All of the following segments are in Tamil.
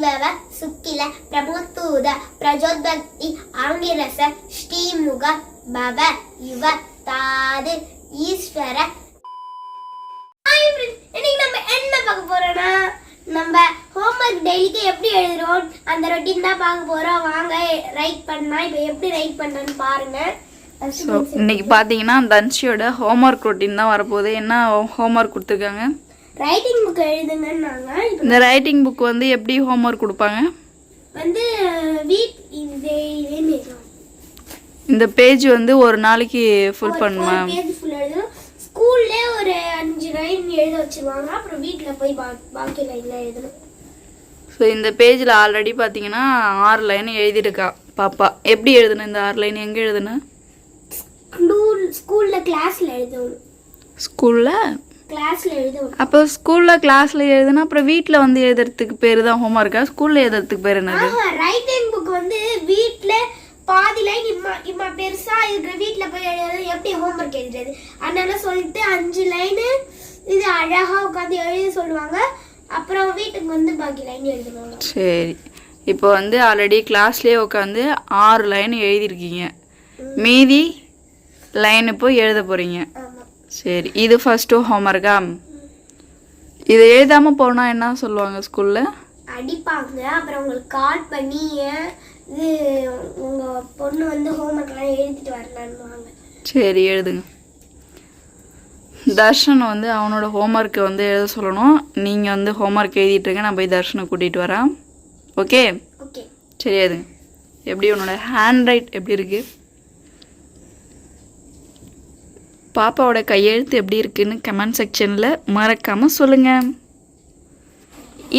விவவ சுக்கில பிரமோத்தூத பிரஜோத்பக்தி ஆங்கிரச ஸ்ரீமுக பவ யுவ தாது ஈஸ்வர. இன்னைக்கு நம்ம என்ன பார்க்க போறோம்னா, நம்ம ஹோம்வொர்க் டெய்லிக்கு எப்படி எழுதுறோம் அந்த ரொட்டீன் தான் பார்க்க போறோம். வாங்க ரைட் பண்ணா. இப்போ எப்படி ரைட் பண்ணணும்னு பாருங்க. இன்னைக்கு பாத்தீங்கன்னா தன்ஷியோட ஹோம்வொர்க் ரொட்டீன் தான் வரப்போகுது. என்ன ஹோம்வொர்க் கொடுத்துருக்காங்க? ரைட்டிங் புக் எழுதுங்கன்னாங்க. இந்த ரைட்டிங் புக் வந்து எப்படி ஹோம்வொர்க் கொடுப்பாங்க? வந்து இந்த பேஜ் வந்து ஒரு நாளைக்கு ஃபுல் பண்ணுமா? பேஜ் ஃபுல் எழுதணும். ஸ்கூல்ல ஒரு 5 லைன் எழுத வச்சிருவாங்க. அப்புறம் வீட்ல போய் பாக்கி லைன்ல எழுதணும். ஸோ இந்த பேஜில் ஆல்ரெடி பார்த்தீங்கன்னா 6 லைன் எழுதியிருக்கா பாப்பா. எப்படி எழுதுன இந்த 6 லைன்? எங்கே எழுதுன? ஸ்கூல்ல கிளாஸ்ல எழுதணும். ஸ்கூலில் கிளாஸ்ல எழுதணும். அப்போ ஸ்கூலில் கிளாஸில் எழுதுனா அப்புறம் வீட்டில் வந்து எழுதுறதுக்கு பேர் தான் ஹோம்வொர்க்கா? ஸ்கூலில் எழுதுறதுக்கு பேர் என்னது? ரைட்டிங் புக் வந்து வீட்ல பாதி லைன் இம்மா பெருசா இருக்கிற வீட்ல போய் எழுதுறது எப்படி ஹோம்வொர்க் எழுதுறது. அதனால சொல்லிட்டு 5 லைன் இது அழகா உட்காந்து எழுத சொல்லுவாங்க. அப்புறம் வீட்டுக்கு வந்து பாக்கி லைன் எழுதுவாங்க. சரி, இப்போ வந்து ஆல்ரெடி கிளாஸ்லேயே உட்காந்து 6 லைன் எழுதியிருக்கீங்க. மீதி லைன் இப்போ எழுத போகிறீங்க. சரி, இது ஃபர்ஸ்ட்டு ஹோம்வொர்க்கா? இதை எழுதாமல் போனால் என்ன சொல்லுவாங்க ஸ்கூலில்? அடிப்பாங்க. அப்புறம் உங்களுக்கு கால் பண்ணி இது உங்கள் பொண்ணு வந்து ஹோம்வொர்க்லாம் எழுதிட்டு வரலான்னு. சரி, எழுதுங்க. தர்ஷன் வந்து அவனோட ஹோம்வொர்க்கை வந்து எழுத சொல்லணும். நீங்கள் வந்து ஹோம்வொர்க் எழுதிட்டுருங்க, நான் போய் தர்ஷனை கூட்டிகிட்டு வரேன். ஓகே? ஓகே, சரி. எழுதுங்க. எப்படி உன்னோட ஹேண்ட் ரைட் எப்படி இருக்கு? பாப்பாவோட கையெழுத்து எப்படி இருக்குன்னு கமெண்ட் செக்ஷனில் மறக்காமல் சொல்லுங்கள்.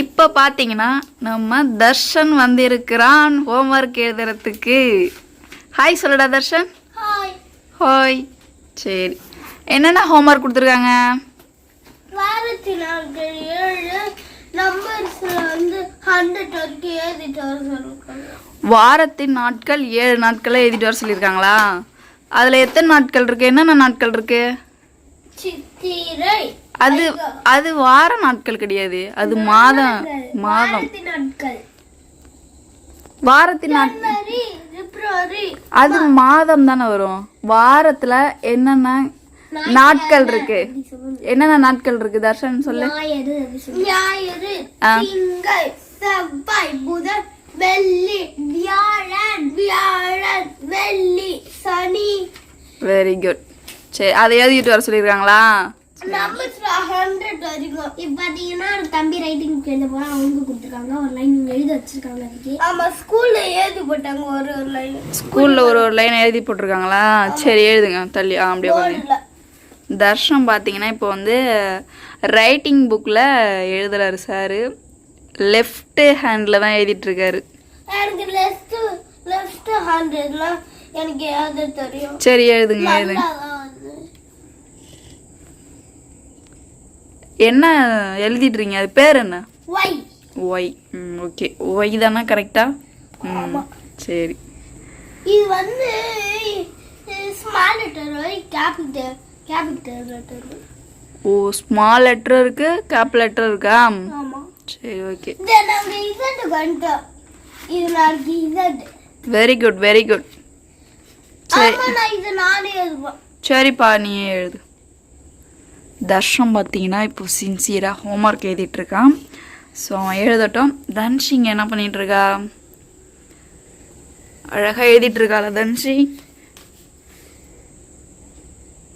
இப்போ பார்த்தீங்கன்னா நம்ம தர்ஷன் வந்து இருக்கிறான் ஹோம்வொர்க் எழுதுறதுக்கு. ஹாய் சொல்லுடா தர்ஷன். ஹாய். சரி, என்னென்ன ஹோம்வொர்க் கொடுத்துருக்காங்க? வாரத்தின் நாட்கள் 7 நம்பர்ஸ்ல வந்து 100 வரைக்கும் எழுதிட்டு வர சொல்லிருக்காங்க. வாரத்தின் நாட்கள் 7 நாட்களை எழுதிட்டு வர சொல்லியிருக்காங்களா? அதில் எத்தனை நாட்கள் இருக்கு? என்னென்ன நாட்கள் இருக்கு? சித்திரை. அது வார நாட்கள் கிடையாது, அது மாதம். வாரத்தின் நாட்கள் அது மாதம் தானே வரும். வாரத்துல என்னென்ன நாட்கள் இருக்கு? என்னென்ன நாட்கள் இருக்கு தர்ஷன் சொல்லு. ஞாயிறு, திங்கள், செவ்வாய், புதன், வெள்ளி, வியாழன், வெள்ளி, சனி. Very good. சரி, அதை எழுதிட்டு வர சொல்லியிருக்காங்களா? நம்பர்ஸ் 100 வரைக்கும். இப்போ பாத்தீங்கன்னா தம்பி ரைட்டிங் புக் எழுத போறா. அவங்க கொடுத்துருக்காங்க ஒரு லைன் எழுதி வச்சிருக்காங்க. அதுக்கு ஆமா ஸ்கூல்ல எழுதி போட்டாங்க. ஒரு லைன் ஸ்கூல்ல ஒரு லைன் எழுதி போட்டிருக்காங்களா? சரி, எழுதுங்க. தள்ளி அப்படியே பாருங்க. தர்ஷன் பார்த்தீங்கன்னா இப்போ வந்து ரைட்டிங் புக்கில் எழுதுறாரு சாரு. லெஃப்ட் ஹேண்டில் தான் எழுதிட்டு இருக்காரு. எனக்கு லெஃப்ட் ஹேண்ட்லாம் எனக்கு எழுத தெரியும். சரி, எழுதுங்க. எழுதுங்க. என்ன எழுதிட்டுறீங்க? அது பேர் என்ன? ஒய். ஒய். ஓகே, ஒய் தானே கரெக்டா? சரி. இது வந்து ஸ்மால் லெட்டர், கேபிட்டல் லெட்டர். ஓ, ஸ்மால் லெட்டர் இருக்கு, கேப் லெட்டர் இருக்கா? ஆமா. சரி, ஓகே. நாங்க இசட் கண்டோம். இது நாளைக்கு Z. Very good, very good. சரி, இது நானே எழுதுவேன். சரிப்பா, நீ எழுது. தர்ஷன் பார்த்தீங்கன்னா இப்போ சின்சியராக ஹோம்ஒர்க் எழுதிட்டுருக்கான். ஸோ அவன் எழுதட்டும். தன்ஷிங்க என்ன பண்ணிகிட்ருக்கா? அழகாக எழுதிட்டுருக்காளா தன்ஷி?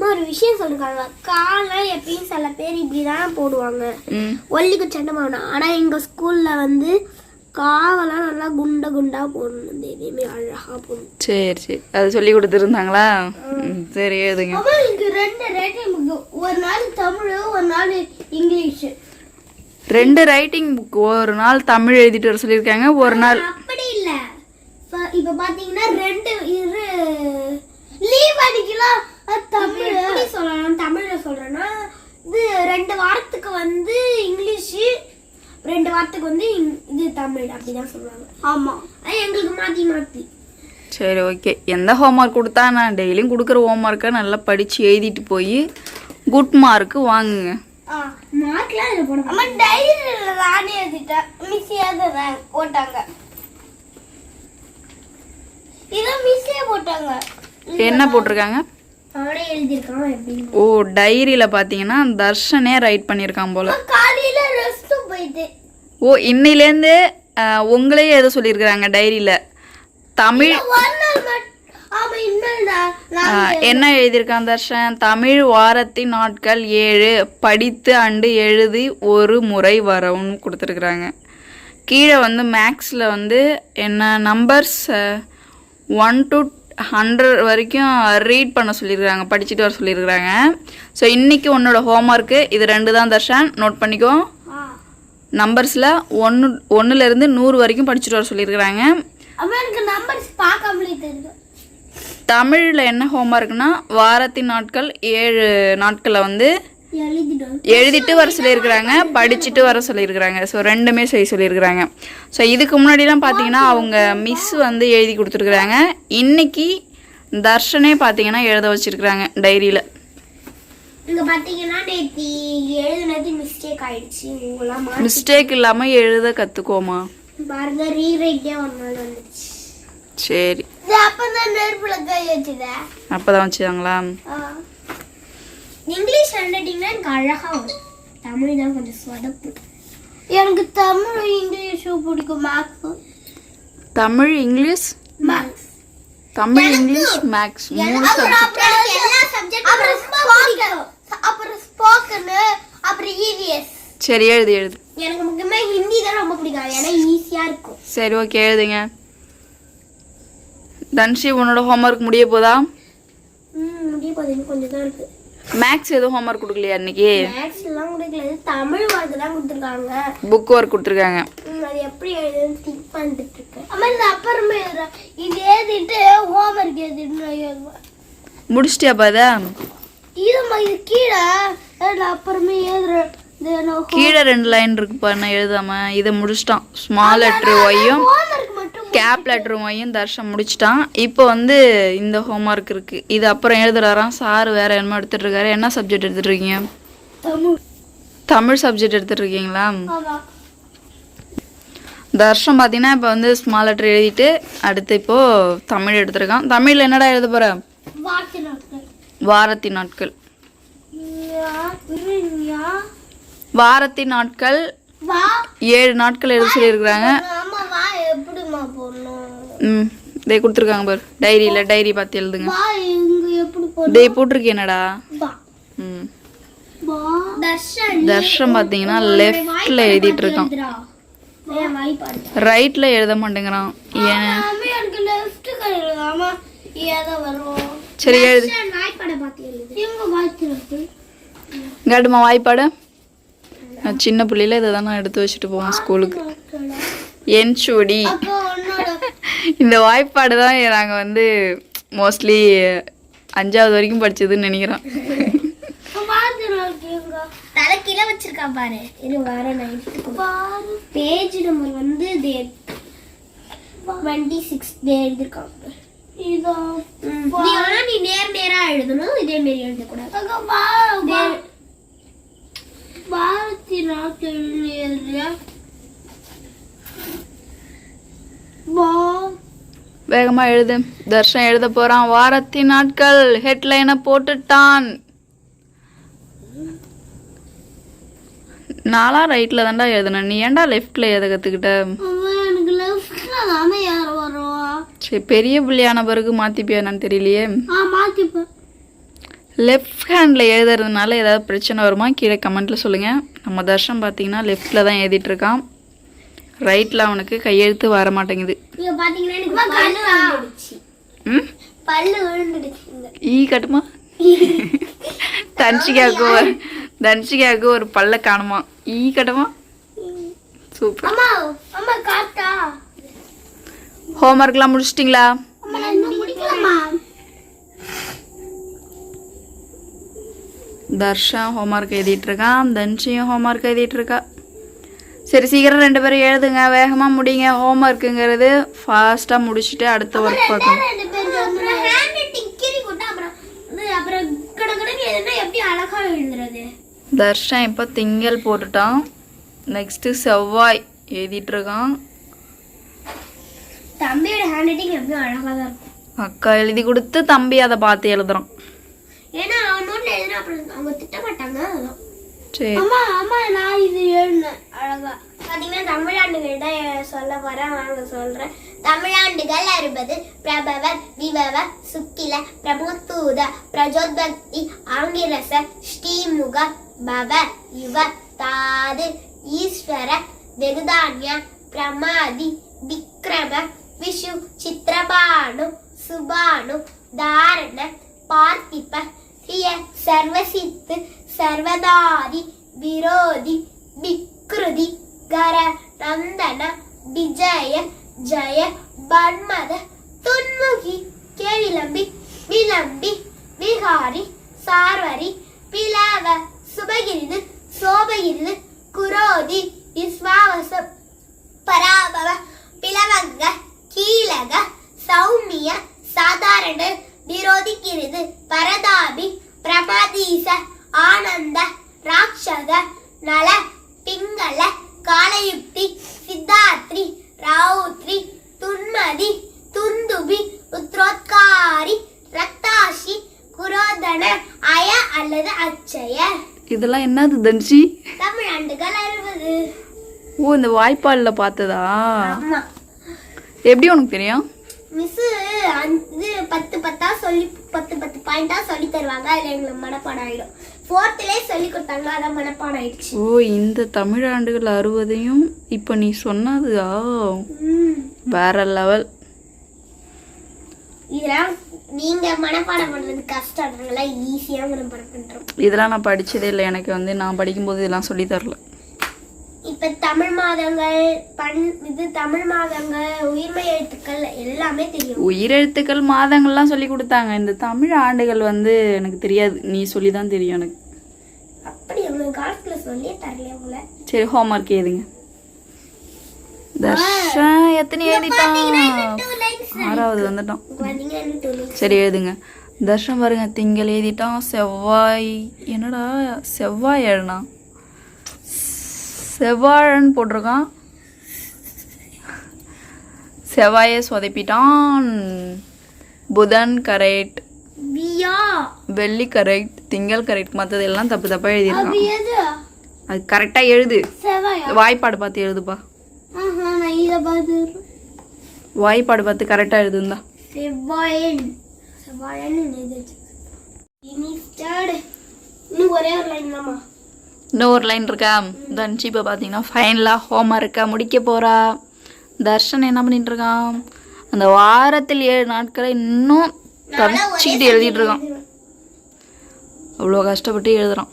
ஒரு விஷயம் சொல்லிருக்காங்க. காலை எப்பயும் சில பேர் இப்படி தானே போடுவாங்க, ஒல்லிக்கு சண்டை போடணும். ஆனால் எங்கள் ஸ்கூலில் வந்து காவெல்லாம் நல்லா குண்டா போடணும். எதையுமே அழகா போடணும். சரி சரி, அது சொல்லி கொடுத்துருந்தாங்களா? சரி, எழுதுங்க. 2 ரைட்டிங் புக், ஒரு நாள் தமிழ், ஒரு நாள் இங்கிலீஷ். 2 ரைட்டிங் புக், ஒரு நாள் தமிழ் எழுதிட்டு வர சொல்லியிருக்காங்க, ஒரு நாள். அப்படி இல்லை. இப்போ பார்த்தீங்கன்னா 2 லீவ் அடிக்கலாம். தமிழ் எப்படி சொல்லலாம்? தமிழில் சொல்கிறேன்னா இது 2 வாரத்துக்கு வந்து இங்கிலீஷ், 2 வாரத்துக்கு வந்து இது தமிழ், அப்படிதான் சொல்லுவாங்க. ஆமாம், எங்களுக்கு மாற்றி. சரி, ஓகே. எந்த ஹோம்ஒர்க் கொடுத்தா நான் டெய்லியும் கொடுக்குற ஹோம்ஒர்க்கை நல்லா படித்து எழுதிட்டு போய் குட் மார்க்கு வாங்குங்க. மார்க்லாம் இதுல போட அம்மா டைரியில நானே எழுதிட்டேன் மிஸ் ஏதா போட்டாங்க இத மிஸ்ஸே போட்டாங்க என்ன போட்டிருக்காங்க அவனே எழுதிருக்கான் எப்படி ஓ டைரியில பாத்தீங்கன்னா தர்ஷனே ரைட் பண்ணிருக்கான் போல காலையில ரெஸ்ட் போயிட்டு ஓ இன்னையிலேருந்து உங்களே எழுத சொல்லியிருக்கிறாங்க டைரியில தமிழ் ஆமா இன்னல்டா என்ன எழுதியிருக்கான் தர்ஷன் தமிழ் வாரத்தின் நாட்கள் 7 படித்து அண்டு எழுதி ஒரு முறை வரவும்னு கொடுத்துருக்குறாங்க கீழே வந்து மேக்ஸில் வந்து என்ன நம்பர்ஸ் 1 to 100 வரைக்கும் ரீட் பண்ண சொல்லியிருக்காங்க படிச்சுட்டு வர சொல்லியிருக்கிறாங்க ஸோ இன்றைக்கி உன்னோட ஹோம்ஒர்க்கு இது 2 தான் தர்ஷன் நோட் பண்ணிக்கோ நம்பர்ஸில் 1லேருந்து 100 வரைக்கும் படிச்சுட்டு வர சொல்லியிருக்கிறாங்க எனக்கு நம்பர்ஸ் பார்க்காமலே தெரியும் தமிழில் என்ன ஹோம்ஒர்க்னா வாரத்தின் நாட்கள் 7 நாட்களை வந்து எழுதிட்டு வர சொல்லியிருக்கிறாங்க படிச்சுட்டு வர சொல்லியிருக்கிறாங்க ஸோ ரெண்டுமே செய்ய சொல்லியிருக்கிறாங்க ஸோ இதுக்கு முன்னாடிலாம் பார்த்தீங்கன்னா அவங்க மிஸ் வந்து எழுதி கொடுத்துருக்குறாங்க இன்னைக்கு தர்ஷனே பார்த்தீங்கன்னா எழுத வச்சிருக்கிறாங்க டைரியில் இங்க பாத்தீங்கன்னா நேத்தி எழுதுனது மிஸ்டேக் ஆயிடுச்சு உங்களாம் மிஸ்டேக் இல்லாமல் எழுத கற்றுக்கோமா பாருங்க ரீரைட்டே ஒரு நாள் வந்துச்சு சரி அப்பதான் நெருப்புல கை வச்சுத அப்பதான் வச்சுதாங்களா இங்கிலீஷ் ஹேண்ட்ரைட்டிங்னா எனக்கு அழகா வரும் தமிழ் தான் கொஞ்சம் சொதப்பு எனக்கு தமிழ் இங்கிலீஷும் பிடிக்கும் maths Tamil English maths Tamil English maths 3 subject எல்லா சப்ஜெக்ட் அப்புறம் ஸ்போக்கன் அப்புறம் இவிஎஸ் சரி எழுது எனக்கு முக்கியமா ஹிந்தி தான் ரொம்ப பிடிக்கும் ஏன்னா ஈஸியா இருக்கும் சரி ஓகே எழுதுங்க தன்ஷி உன்னோட ஹோம்ஒர்க் முடிய போதா முடிய போகுது இன்னும் கொஞ்சம் தான் இருக்கு மேக்ஸ் எதுவும் ஹோம்ஒர்க் கொடுக்கலையா இன்னைக்கு மேக்ஸ் எல்லாம் கொடுக்கல தமிழ் வார்த்தை தான் கொடுத்துருக்காங்க புக் ஒர்க் கொடுத்துருக்காங்க அது எப்படி எழுதுன்னு திங்க் பண்ணிட்டு இருக்கேன் அம்மா இந்த அப்புறமே எழுதுறேன் இது எழுதிட்டு ஹோம்ஒர்க் எழுதிட்டு முடிச்சிட்டியா பாதா இதுமா இது கீழே நான் அப்புறமே எழுதுறேன் கீழே 2 லைன் இருக்குப்பா நான் எழுதாம இதை முடிச்சிட்டான் ஸ்மால் லெட்டர் ஒய்யும் கேப் லெட்டர் ஒய்யும் தர்ஷன் முடிச்சிட்டான் இப்போ வந்து இந்த ஹோம்ஒர்க் இருக்கு இது அப்புறம் எழுதுறாராம் சார் வேற என்ன எடுத்துட்டு இருக்காரு என்ன சப்ஜெக்ட் எடுத்துட்டு இருக்கீங்க தமிழ் சப்ஜெக்ட் எடுத்துட்டு இருக்கீங்களா தர்ஷன் பார்த்தீங்கன்னா இப்போ வந்து ஸ்மால் லெட்டர் எழுதிட்டு அடுத்து இப்போ தமிழ் எடுத்திருக்கான் தமிழ்ல என்னடா எழுத போற வாரத்தின் நாட்கள் வாரத்தின் நாட்கள் 7 நாட்கள் எழுத சொல்லியிருக்கிறாங்க இதே கொடுத்துருக்காங்க பாரு டைரி பார்த்து எழுதுங்க டே போட்டிருக்கேனடா தர்ஷன் பார்த்தீங்கன்னா லெஃப்ட்ல எழுதிட்டு இருக்கான் ரைட்ல எழுத மாட்டேங்கிறான் ஏன் சரி எழுது காட்டுமா வாய்ப்பாடு நான் சின்ன பிள்ளையில இதை தான் நான் எடுத்து வச்சுட்டு போவேன் ஸ்கூலுக்கு என் சுடி இந்த வாய்ப்பாடு தான் நாங்கள் வந்து மோஸ்ட்லி 5வது வரைக்கும் படிச்சதுன்னு நினைக்கிறோம் தலைக்கீழ வச்சிருக்கா பாரு இது வர பேஜ் நம்பர் வந்து 26 எழுதிருக்காங்க நீ நேரா எழுதணும் இதே மாரி எழுதக்கூடாது வேகமா எழுது தர்ஷன் எழுத போறான் வாரத்தின் நாட்கள் ஹெட்லைனை போட்டுட்டான் நாளா ரைட்ல தான்டா எழுதணும் நீ ஏன்டா லெஃப்ட்ல எழுத கத்துக்கிட்ட சரி பெரிய புள்ளியான பிறகு மாத்திப்பியா என்னன்னு தெரியலையே லெஃப்ட் ஹேண்டில் எழுதுறதுனால ஏதாவது பிரச்சனை வருமா கீழே கமெண்ட்டில் சொல்லுங்கள் நம்ம தர்ஷன் பார்த்தீங்கன்னா லெஃப்டில் தான் எழுதிட்டு இருக்கான் ரைட்டில் அவனுக்கு கையெழுத்து வர மாட்டேங்குது ஈ கட்டுமா தன்ஷிகாவுக்கு ஒரு பல்ல காணுமா ஈ கட்டுமா சூப்பர் ஹோம்ஒர்க்லாம் முடிச்சிட்டிங்களா தர்ஷன் ஹோம்ஒர்க் எழுதிட்டு இருக்கான் தன்ஷியும் ஹோம்ஒர்க் எழுதிட்டு இருக்கா சரி சீக்கிரம் 2 பேரும் எழுதுங்க வேகமாக முடிங்க ஹோம்ஒர்க்குங்கிறது ஃபாஸ்ட்டாக முடிச்சுட்டு அடுத்த ஒர்க் பார்க்கணும் தர்ஷன் இப்போ திங்கள் போட்டுட்டான். நெக்ஸ்ட்டு செவ்வாய் எழுதிட்டு இருக்கான். தம்பியோட ஹேண்ட் ரைட்டிங் எப்பயும் அழகாக தான் இருக்கும். அக்கா எழுதி கொடுத்து தம்பி அதை பார்த்து எழுதுறான். ஏன்னா அவன் நோட்டில் எழுதுனா அப்புறம் அவங்க திட்ட மாட்டாங்க. அதான் சரி. அம்மா அம்மா நான் இது எழுதினேன் அழகா. பார்த்தீங்கன்னா தமிழாண்டுகள் தான் சொல்ல போகிறேன், வாங்க சொல்கிறேன். தமிழாண்டுகள் 60 பிரபவ விபவ சுக்கில பிரமுத்தூத பிரஜோத்பக்தி ஆங்கிரச ஸ்ரீமுக பவ யுவ தாது ஈஸ்வர வெகுதான்ய பிரமாதி விக்ரம விஷு சித்திரபானு சுபானு தாரண பார்த்திப ஹிய சர்வசித்து சர்வதாரி விரோதி விக்ருதி கர நந்தன விஜய ஜய பன்மத துன்முகி கேவிலம்பி விலம்பி விகாரி சார்வரி பிளவ சுபகிரிது சோபகிரிது குரோதி விஸ்வாவச பராபவ பிளவங்க கீழக சௌமிய சாதாரண விரோதிக்கிறது பரதாபி பிரமதீச ஆனந்த ராட்சத நல பிங்கள காலயுக்தி சித்தாத்ரி ரௌத்ரி துன்மதி துந்துபி உத்ரோத்காரி ரக்தாஷி குரோதன அய அல்லது அச்சய. இதெல்லாம் என்னது தன்ஷி? தமிழாண்டுகள் 60. ஓ, இந்த வாய்ப்பாலில் பார்த்ததா? ஆமா. எப்படி உனக்கு தெரியும்? மிஸ் இது 10 சொல்லி 10 பாயிண்டா சொல்லி தருவாங்க. அதுல எங்களுக்கு மனப்பாடம் ஆயிடும். 4th சொல்லி கொடுத்தாங்க, அதான் மனப்பாடம் ஆயிடுச்சு. ஓ, இந்த தமிழாண்டுகள் 60ஐயும் இப்போ நீ சொன்னதா? வேற லெவல். இதெல்லாம் நீங்க மனப்பாடம் பண்றது கஷ்டம், நாங்களாம் ஈஸியா மனப்பாடம் பண்றோம். இதெல்லாம் நான் படிச்சதே இல்லை. எனக்கு வந்து நான் படிக்கும்போது இதெல்லாம் சொல்லி தரல. இப்ப தமிழ் மாதங்கள் தமிழ் மாதங்கள் உயிர்மை எழுத்துக்கள் எல்லாமே தெரியும். உயிரெழுத்துக்கள் மாதங்கள்லாம் சொல்லி கொடுத்தாங்க. இந்த தமிழ் ஆண்டுகள் வந்து எனக்கு தெரியாது, நீ சொல்லி தான் தெரியும் எனக்கு. அப்படி உங்க காலத்துல சொல்லியே தரலையா உங்களை? சரி, ஹோம்ஒர்க் எழுதுங்க. தர்ஷன் எத்தனை எழுதிட்டான்? 6வது வந்துட்டான். சரி எழுதுங்க. தர்ஷன் பாருங்க, திங்கள் எழுதிட்டான். செவ்வாய் என்னடா செவ்வாய் எழுனா செவ்வாழன்னு போட்டிருக்கான். செவ்வாயை சொதப்பிட்டான். புதன் கரெக்ட், வெள்ளி கரெக்ட், திங்கள் கரெக்ட், மற்றது எல்லாம் தப்பு தப்பா எழுதிருக்கான். அது கரெக்டா எழுது. வாய்ப்பாடு பார்த்து எழுதுப்பா. வாய்ப்பாடு பார்த்து கரெக்டா எழுதுந்தா. இன்னும் ஒரு லைன் இருக்கா? தன்ஷி இப்போ பார்த்தீங்கன்னா ஃபைனலாக ஹோம்ஒர்க்கை முடிக்க போகிறா. தர்ஷன் என்ன பண்ணிட்டு இருக்கான்? அந்த வாரத்தில் 7 நாட்களை இன்னும் தவிச்சிக்கிட்டு எழுதிட்டு இருக்கான். அவ்வளோ கஷ்டப்பட்டு எழுதுறான்.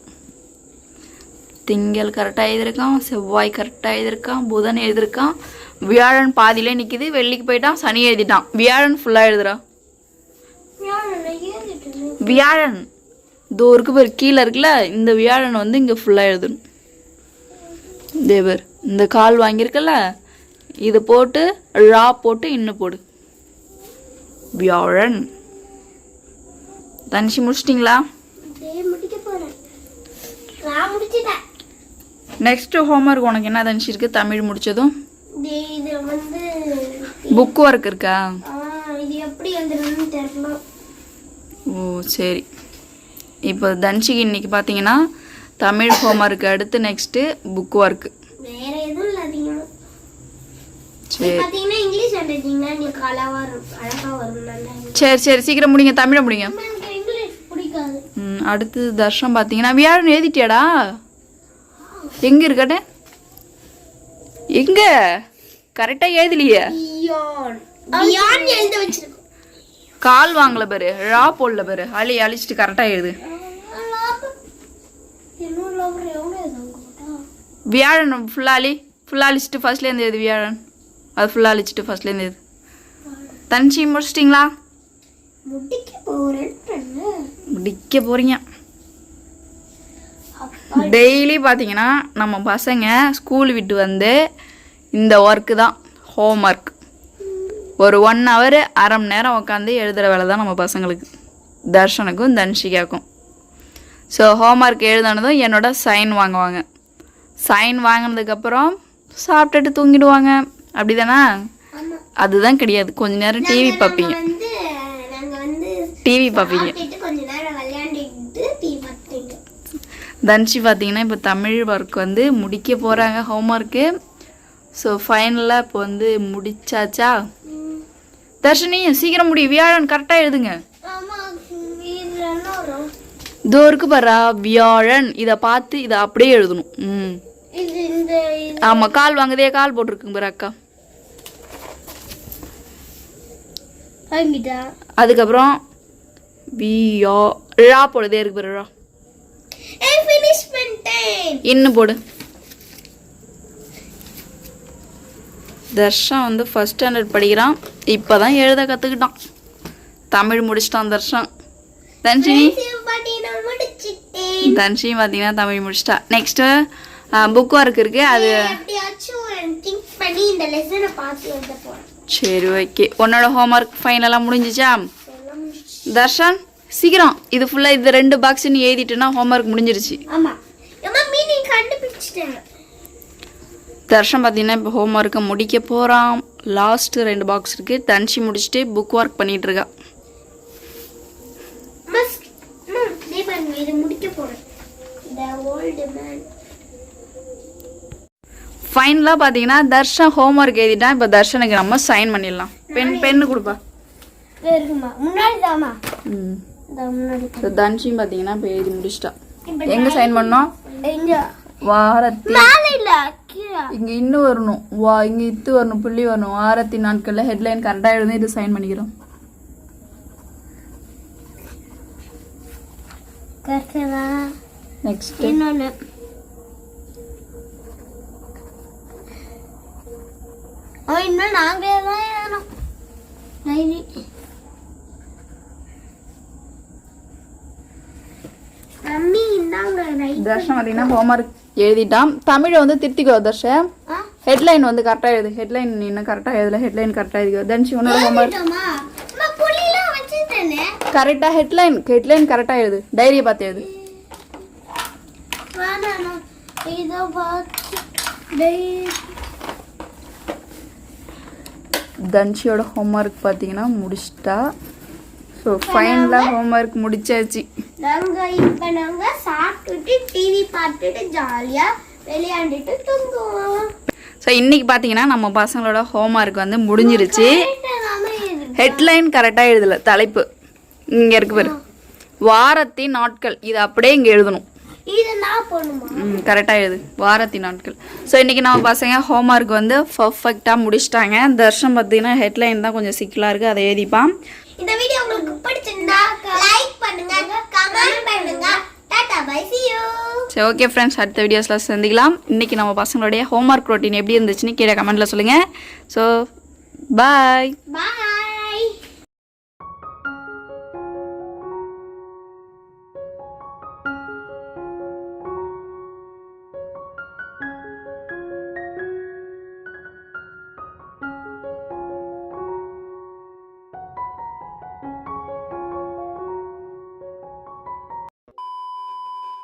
திங்கள் கரெக்டாக எழுதியிருக்கான், செவ்வாய் கரெக்டாக எழுதியிருக்கான், புதன் எழுதியிருக்கான், வியாழன் பாதியிலே நிற்கிது, வெள்ளிக்கு போயிட்டான், சனி எழுதிட்டான். வியாழன் ஃபுல்லாக எழுதுறான். வியாழன் இதோ இருக்கு பேர், கீழே இருக்குல்ல, இந்த வியாழன் வந்து இங்கே ஃபுல்லாக எழுதணும். தேவர் இந்த கால் வாங்கியிருக்கல, இது போட்டு ரா போட்டு இன்னும் போடு. வியாழன். தன்ஷி முடிச்சிட்டிங்களா? நெக்ஸ்ட் ஹோம்ஒர்க் உனக்கு என்ன தன்ஷி இருக்கு? தமிழ் முடிச்சதும் புக் ஒர்க் இருக்கா? ஓ சரி. இப்போ தன்ஷிக்கு இன்னைக்கு பார்த்தீங்கன்னா தமிழ் ஹோம்ஒர்க், அடுத்து நெக்ஸ்ட்டு புக் ஒர்க்கு. சரி சரி சீக்கிரம் முடிங்க, தமிழை முடிங்க. அடுத்து தர்ஷன் பார்த்தீங்கன்னா வியாழன் எழுதிட்டியாடா? எங்க இருக்கட்டே? எங்க கரெக்டா எழுதலையே? கால் வாங்கல பாரு, ரா போடல பாரு, அழிச்சிட்டு கரெக்டா எழுது. வியாழன் ஃபுல்லா அழிச்சிட்டு ஃபர்ஸ்ட்லேருந்து எழுது. வியாழன் அது ஃபுல்லா அழிச்சிட்டு ஃபர்ஸ்ட்லேருந்து எழுது. தன்ஷி முடிச்சிட்டிங்களா? முடிக்க போறீங்க. டெய்லி பார்த்தீங்கன்னா நம்ம பசங்க ஸ்கூல் விட்டு வந்து இந்த ஒர்க்கு தான் ஹோம்ஒர்க். ஒரு 1 hour 1/2 மணி நேரம் உட்காந்து எழுதுகிற வேலை தான் நம்ம பசங்களுக்கு, தர்ஷனுக்கும் தன்ஷிகாக்கும். ஸோ ஹோம்ஒர்க் எழுதானதும் என்னோட சைன் வாங்குவாங்க. சைன் வாங்கினதுக்கப்புறம் சாப்பிட்டுட்டு தூங்கிடுவாங்க. அப்படி தானே? அதுதான் கிடையாது. கொஞ்ச நேரம் டிவி பார்ப்பீங்க. டிவி பார்ப்பீங்க. தன்ஷி பார்த்தீங்கன்னா இப்போ தமிழ் ஒர்க் வந்து முடிக்க போகிறாங்க ஹோம்ஒர்க்கு. ஸோ ஃபைனலாக இப்போ வந்து முடிச்சாச்சா? தர்ஷினி சீக்கிரம் முடி. வியாழன் கரெக்டாக எழுதுங்க. இதோ இருக்கு பாரா வியாழன். இதை பார்த்து இதை அப்படியே எழுதணும். ஆமாம், கால் வாங்குதே, கால் போட்டிருக்குங்க பாரு அக்கா. அதுக்கப்புறம் ரா போடுதே இருக்கு பாரு. ரா இன்னும் போடு. தர்ஷன் வந்து ஃபர்ஸ்ட் ஸ்டாண்டர்ட் படிக்கிறான். இப்போதான் எழுத கற்றுக்கிட்டான். தமிழ் முடிச்சிட்டான் தர்ஷன். தன்ஷியும் பார்த்தீங்கன்னா தமிழ் முடிச்சிட்டா. நெக்ஸ்ட்டு புக் ஒர்க் இருக்கு. அது சரி, ஓகே. உன்னோட ஹோம்ஒர்க் ஃபைனலாக முடிஞ்சிச்சா? தர்ஷன் சீக்கிரம் இது ஃபுல்லாக இது 2 பாக்ஸ் நீ எழுதிட்டுனா ஹோம்ஒர்க் முடிஞ்சிருச்சு. தர்ஷன் பார்த்தீங்கன்னா இப்போ ஹோம்ஒர்க்கை முடிக்க போகிறான். லாஸ்ட்டு 2 பாக்ஸ் இருக்குது. தன்ஷி முடிச்சுட்டு புக் ஒர்க் பண்ணிகிட்டு இருக்கா. ஃபைனலாக பார்த்தீங்கன்னா தர்ஷன் ஹோம்ஒர்க் எழுதிட்டான். இப்போ தர்ஷனுக்கு நம்ம சைன் பண்ணிடலாம். பென்னு கொடுப்பா. தன்ஷியும் பார்த்தீங்கன்னா இப்போ எழுதி முடிச்சிட்டா. எங்கே சைன் பண்ணோம்? வாரத்தில் இங்கே இன்னும் வரணும். இங்கே இத்து வரணும், புள்ளி வரணும். வாரத்தின் நாட்களில் ஹெட்லைன் கரெக்டாக எழுதி இது சைன் பண்ணிக்கிறோம். நெக்ஸ்ட் இன்னொன்று இன்னும் நாங்களே தான் எழுதணும். தர்ஷன் பார்த்தீங்கன்னா ஹோம்ஒர்க் எழுதிட்டான். தமிழை வந்து திருத்திக்கோ தர்ஷன். ஹெட்லைன் வந்து கரெக்டாக எழுது. ஹெட்லைன் இன்னும் கரெக்டாக எழுதல. ஹெட்லைன் கரெக்டாக எழுதிக்கோ. தன்ஷி உன்னோட ஹோம்ஒர்க் கரெக்டாக ஹெட்லைன் கரெக்டாக எழுது. டைரியை பார்த்து எழுது. தன்ஷியோட ஹோம்ஒர்க் பார்த்தீங்கன்னா முடிச்சிட்டா. ஸோ ஃபைனலாக ஹோம்ஒர்க் முடிச்சாச்சு. நாங்கள் சாப்பிட்டுட்டு டிவி பார்த்துட்டு ஜாலியாக விளையாண்டுட்டு தூங்குவோம். ஸோ இன்னைக்கு பார்த்தீங்கன்னா நம்ம பசங்களோட ஹோம்ஒர்க் வந்து முடிஞ்சிருச்சு. ஹெட்லைன் கரெக்டாக எழுதலை. தலைப்பு இங்கே இருக்கு பாரு, வாரத்தின் நாட்கள். இது அப்படியே இங்கே எழுதணும். கரெக்டாக எழுது, வாரத்தின் நாட்கள். ஸோ இன்றைக்கி நம்ம பசங்க ஹோம்ஒர்க் வந்து பர்ஃபெக்டாக முடிச்சிட்டாங்க. தர்ஷன் பார்த்தீங்கன்னா ஹெட்லைன் தான் கொஞ்சம் சிக்கலாக இருக்குது, அதை எழுதிப்பான். இந்த வீடியோ உங்களுக்கு பிடிச்சிருந்தா லைக் பண்ணுங்க, கமெண்ட் பண்ணுங்க. Tata bye see you. சரி, ஓகே ஃப்ரெண்ட்ஸ், அடுத்த வீடியோஸில் சந்திக்கலாம். இன்றைக்கி நம்ம பசங்களுடைய ஹோம்ஒர்க் ரொட்டீன் எப்படி இருந்துச்சுன்னு கீழே கமெண்ட்டில் சொல்லுங்கள். So bye.